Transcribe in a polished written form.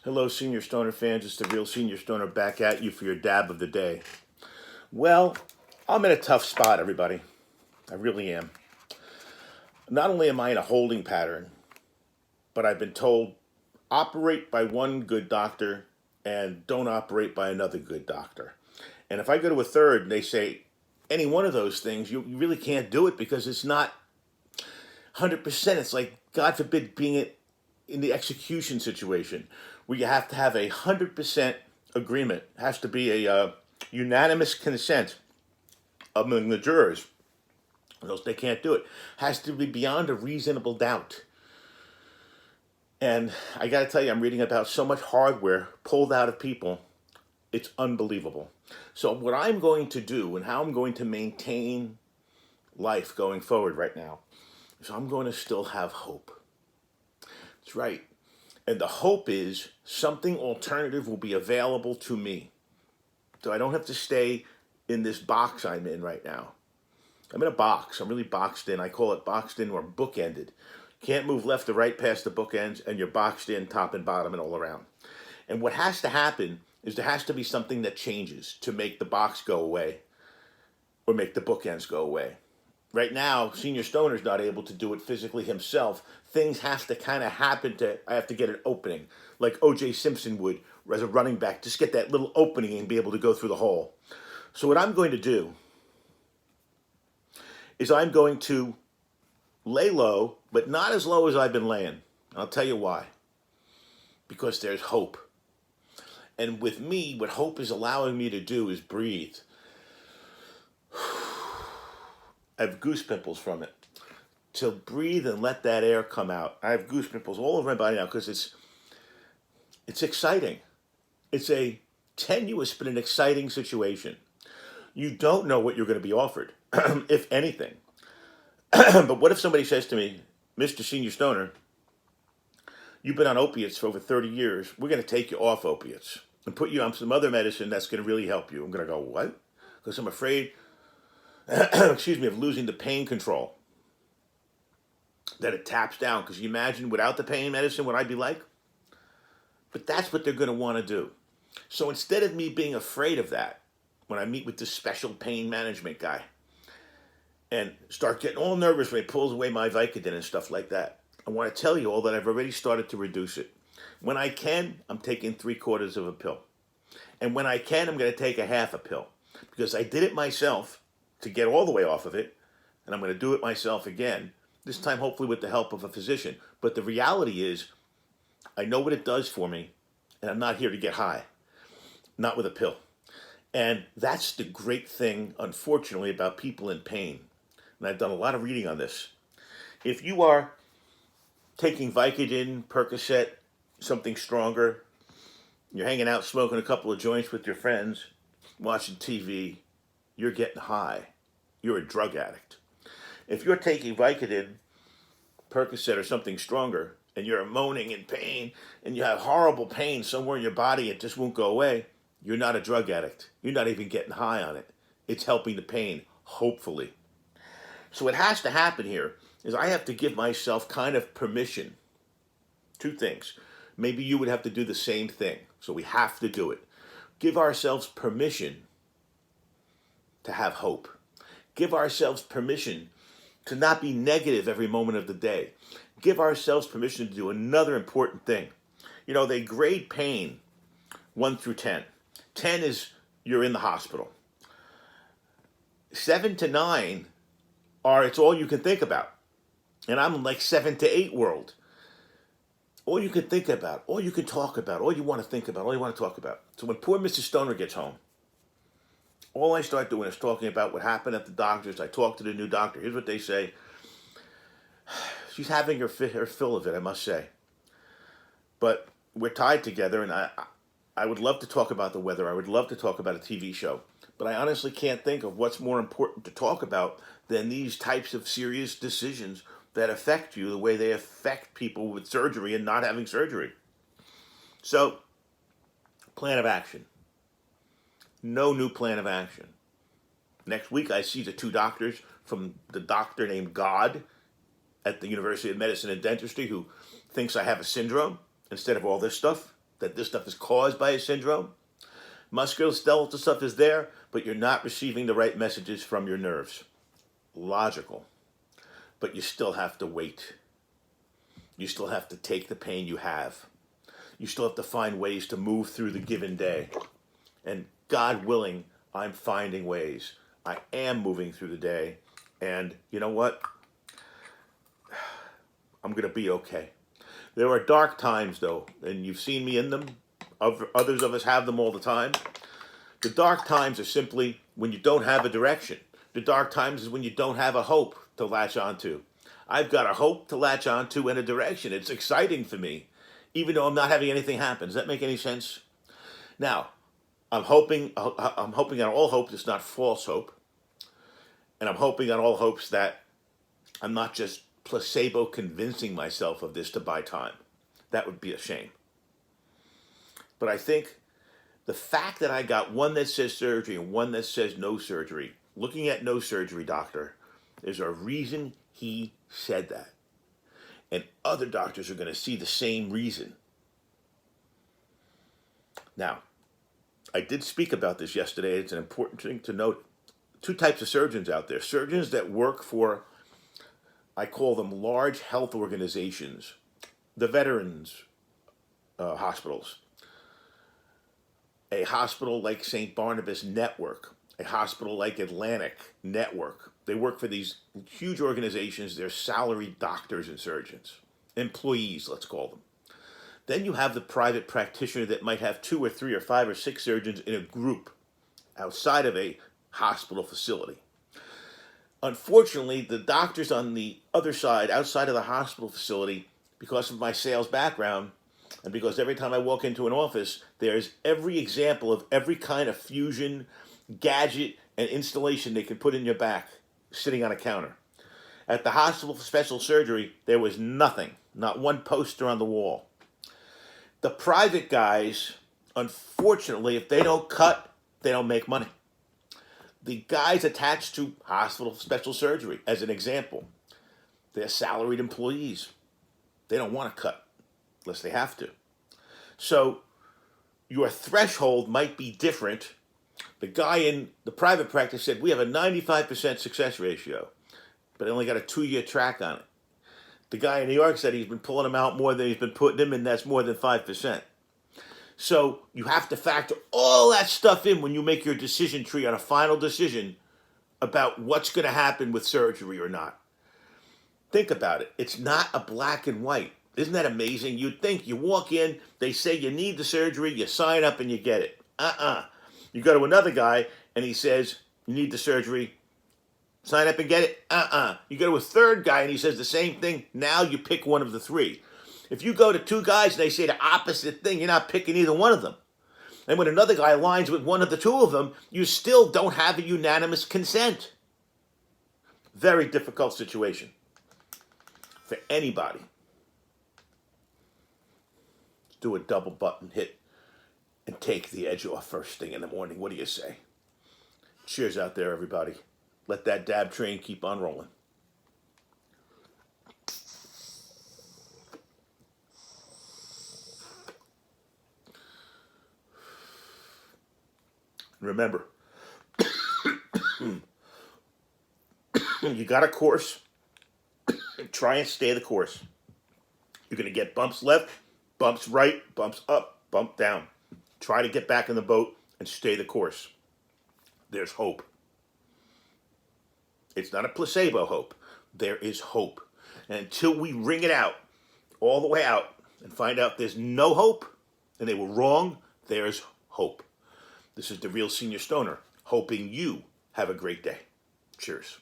Hello, Senior Stoner fans. It's the real Senior Stoner back at you for your dab of the day. Well, I'm in a tough spot, everybody. I really am. Not only am I in a holding pattern, but I've been told operate by one good doctor and don't operate by another good doctor. And if I go to a third and they say any one of those things, you really can't do it because it's not 100%. It's like, God forbid, being in the execution situation where you have to have 100% agreement. It has to be a unanimous consent among the jurors, or else they can't do it. It has to be beyond a reasonable doubt. And I got to tell you, I'm reading about so much hardware pulled out of people. It's unbelievable. So what I'm going to do and how I'm going to maintain life going forward right now is I'm going to still have hope. That's right. And the hope is something alternative will be available to me. So I don't have to stay in this box I'm in right now. I'm in a box. I'm really boxed in. I call it boxed in or bookended. Can't move left or right past the bookends, and you're boxed in top and bottom and all around. And what has to happen is there has to be something that changes to make the box go away or make the bookends go away. Right now, Senior Stoner's not able to do it physically himself. Things have to kind of happen I have to get an opening, like O.J. Simpson would as a running back. Just get that little opening and be able to go through the hole. So what I'm going to do is I'm going to lay low, but not as low as I've been laying. I'll tell you why. Because there's hope. And with me, what hope is allowing me to do is breathe. I have goose pimples from it. To breathe and let that air come out. I have goose pimples all over my body now because it's exciting. It's a tenuous but an exciting situation. You don't know what you're going to be offered, if anything. But what if somebody says to me, Mr. Senior Stoner, you've been on opiates for over 30 years. We're going to take you off opiates and put you on some other medicine that's going to really help you. I'm going to go, what? Because I'm afraid, excuse me, of losing the pain control. That it taps down. Because you imagine without the pain medicine what I'd be like? But that's what they're going to want to do. So instead of me being afraid of that, when I meet with this special pain management guy and start getting all nervous when he pulls away my Vicodin and stuff like that, I want to tell you all that I've already started to reduce it. When I can, I'm taking 3/4 of a pill. And when I can, I'm going to take a half a pill. Because I did it myself to get all the way off of it. And I'm going to do it myself again. This time, hopefully with the help of a physician. But the reality is, I know what it does for me. And I'm not here to get high. Not with a pill. And that's the great thing, unfortunately, about people in pain. And I've done a lot of reading on this. If you are taking Vicodin, Percocet, something stronger, you're hanging out smoking a couple of joints with your friends, watching TV, you're getting high. You're a drug addict. If you're taking Vicodin, Percocet, or something stronger, and you're moaning in pain, and you have horrible pain somewhere in your body, it just won't go away, you're not a drug addict. You're not even getting high on it. It's helping the pain, hopefully. So what has to happen here is I have to give myself kind of permission. Two things. Maybe you would have to do the same thing. So we have to do it. Give ourselves permission to have hope. Give ourselves permission to not be negative every moment of the day. Give ourselves permission to do another important thing. You know, they grade pain 1 through 10. 10 is you're in the hospital. 7 to 9 are it's all you can think about. And I'm like 7 to 8 world. All you can think about, all you can talk about, all you want to think about, all you want to talk about. So when poor Mrs. Stoner gets home, all I start doing is talking about what happened at the doctor's. I talk to the new doctor. Here's what they say. She's having her fill of it, I must say. But we're tied together, and I would love to talk about the weather. I would love to talk about a TV show. But I honestly can't think of what's more important to talk about than these types of serious decisions that affect you the way they affect people with surgery and not having surgery. So, plan of action. No new plan of action. Next week, I see the 2 doctors from the doctor named God at the University of Medicine and Dentistry who thinks I have a syndrome instead of all this stuff. that this stuff is caused by a syndrome. Musculoskeletal stuff is there, but you're not receiving the right messages from your nerves. Logical. But you still have to wait. You still have to take the pain you have. You still have to find ways to move through the given day. And God willing, I'm finding ways. I am moving through the day. And you know what? I'm going to be okay. There are dark times, though, and you've seen me in them. Others of us have them all the time. The dark times are simply when you don't have a direction. The dark times is when you don't have a hope to latch onto. I've got a hope to latch onto and a direction. It's exciting for me, even though I'm not having anything happen. Does that make any sense? Now, I'm hoping on all hopes it's not false hope. And I'm hoping on all hopes that I'm not just placebo convincing myself of this to buy time. That would be a shame. But I think the fact that I got one that says surgery and one that says no surgery, looking at no surgery, doctor, there's a reason he said that. And other doctors are going to see the same reason. Now, I did speak about this yesterday. It's an important thing to note. Two types of surgeons out there. Surgeons that work for, I call them large health organizations, the veterans hospitals, a hospital like St. Barnabas Network, a hospital like Atlantic Network. They work for these huge organizations. They're salaried doctors and surgeons, employees, let's call them. Then you have the private practitioner that might have 2 or 3 or 5 or 6 surgeons in a group outside of a hospital facility. Unfortunately, the doctors on the other side, outside of the hospital facility, because of my sales background, and because every time I walk into an office, there's every example of every kind of fusion, gadget, and installation they can put in your back sitting on a counter. At the hospital for special surgery, there was nothing, not one poster on the wall. The private guys, unfortunately, if they don't cut, they don't make money. The guys attached to hospital for special surgery, as an example, they're salaried employees. They don't want to cut unless they have to. So your threshold might be different. The guy in the private practice said, we have a 95% success ratio, but I only got a 2-year track on it. The guy in New York said he's been pulling them out more than he's been putting them in. That's more than 5%. So you have to factor all that stuff in when you make your decision tree on a final decision about what's going to happen with surgery or not. Think about it. It's not a black and white. Isn't that amazing? You'd think you walk in, they say you need the surgery, you sign up and you get it. You go to another guy and he says you need the surgery, sign up and get it. You go to a third guy and he says the same thing. Now you pick one of the 3. If you go to 2 guys and they say the opposite thing, you're not picking either one of them. And when another guy aligns with one of the 2 of them, you still don't have a unanimous consent. Very difficult situation for anybody. Do a double button hit and take the edge off first thing in the morning. What do you say? Cheers out there, everybody. Let that dab train keep on rolling. Remember, you got a course, try and stay the course. You're going to get bumps left, bumps right, bumps up, bump down. Try to get back in the boat and stay the course. There's hope. It's not a placebo hope. There is hope. And until we wring it out, all the way out, and find out there's no hope, and they were wrong, there's hope. This is the Real Senior Stoner, hoping you have a great day. Cheers.